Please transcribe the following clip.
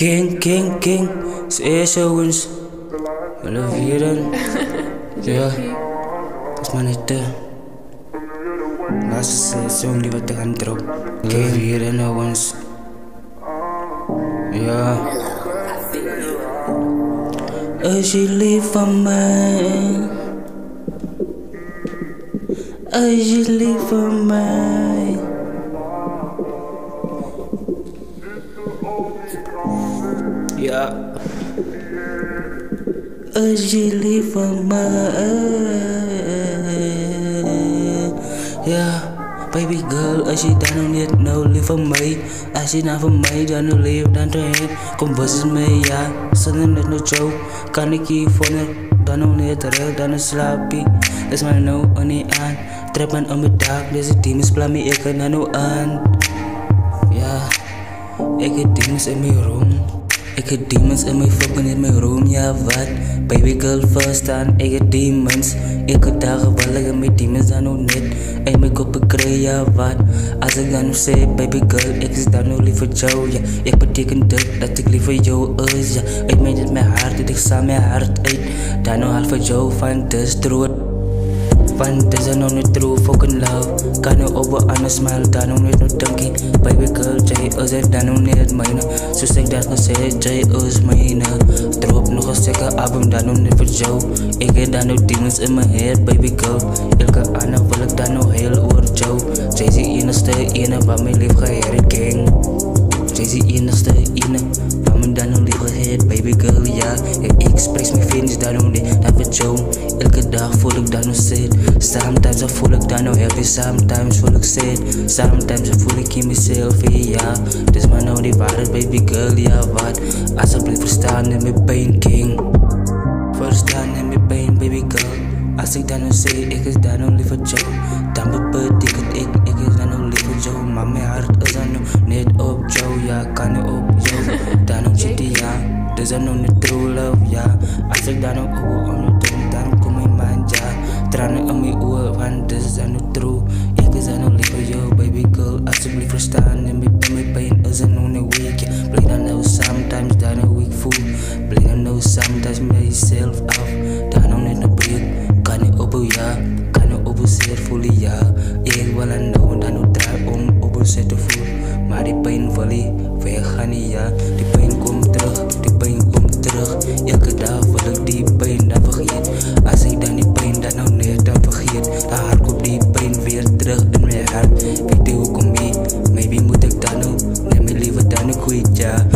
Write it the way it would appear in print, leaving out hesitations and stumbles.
King, ze is eens. Willen vieren? Ja, dat is maar niet te. Laatste song die we te gaan erop. Willen vieren nou eens. Ja. Als je lief van mij. Als je lief van mij. Ja. Als je lief van mij. Ja. Baby girl, als je dan nog niet nou lief van mij. Als je dan van mij dan nog lief dan doorheen. Kom bus mee, ja. Zonder net nog jou. Kan ik hier vonden. Dan nog niet recht, dan nog slaap ik. Is maar nou ook niet aan. Trap man om mijn dag, deze demons plan me, ik kan dan nog aan. Ja. Ik heb demons in mijn room. Ik heb demons in mijn fucking in mijn room, ja wat. Baby girl verstaan, ik heb demons. Ik heb dagen waar ik met demons dan nog niet. En mijn koppen krijg, ja wat. Als ik dan nog zeg, baby girl, ik is dan nog lief voor jou, ja. Ik betekent dat ik lief voor jou is, ja. Ik meen het met hart, dat ik samen mijn hart uit. Dan nog half voor jou van de stroot. Van deze nog niet true fucking love. Kan je over anders smile, dan nog niet nog dankie. Baby girl, jij is het dan nog niet mijne. Zoals ik dat gezegd, jij is mijne. Drop nog een zeker album, dan nog niet voor jou. Ik heb dan nog demons in mijn head, baby girl. Elke ander wil ik dan nog heel over jou. Jij is de enige waar mijn lief geheerd ging. Jij is de enige waar mijn dan nog lief geheerd, baby girl, ja. Ik express mijn feelings dan nog niet, dan voor jou. Elke dag voel ik dan nog zit. Sometimes voel ik dan nog happy, sometimes voel ik sad. Sometimes voel ik in mezelf, ja. Dus maar nou die waarheid, baby girl, ja wat. Alsjeblieft verstaan in mijn pijn, king. Verstaan in mijn pijn, baby girl. Als ik dan nog zeg, ik is dan nog lief voor jou. Dan betekent ik is dan nog lief voor jou. Maar mijn hart is dan nog niet op jou, ja. Kan niet op jou, dan nog zit ja. Dus dan nog niet true love, ja. Als ik dan nog over om je doen, dan kom ik man, ja. Tranen in mijn oor, want dit is dan nog true. Ik is dan nog lief voor jou, baby girl. Alsjeblieft verstaan, en mijn pijn is dan nog niet weak, ja. Blijf dan nou sometimes, dan nog weak voel. Blijf dan nou sometimes met jezelf af. Dan nog niet nog break, kan niet op ja. Kan niet op zeer voelen, ja. Ik wil aan nou, dan nog draai om op zeer te voelen. Maar die pijn wil ik weggaan niet, ja. Die pijn komt terug, die pijn komt terug. Elke dag wil ik die pijn dan vergeet. Als ik dan die pijn dan nou net dan vergeet. Dan hard komt die pijn weer terug in mijn hart. Weet je hoe kom je? Maybe moet ik dan ook, neem mijn leven dan ook kwijt, ja.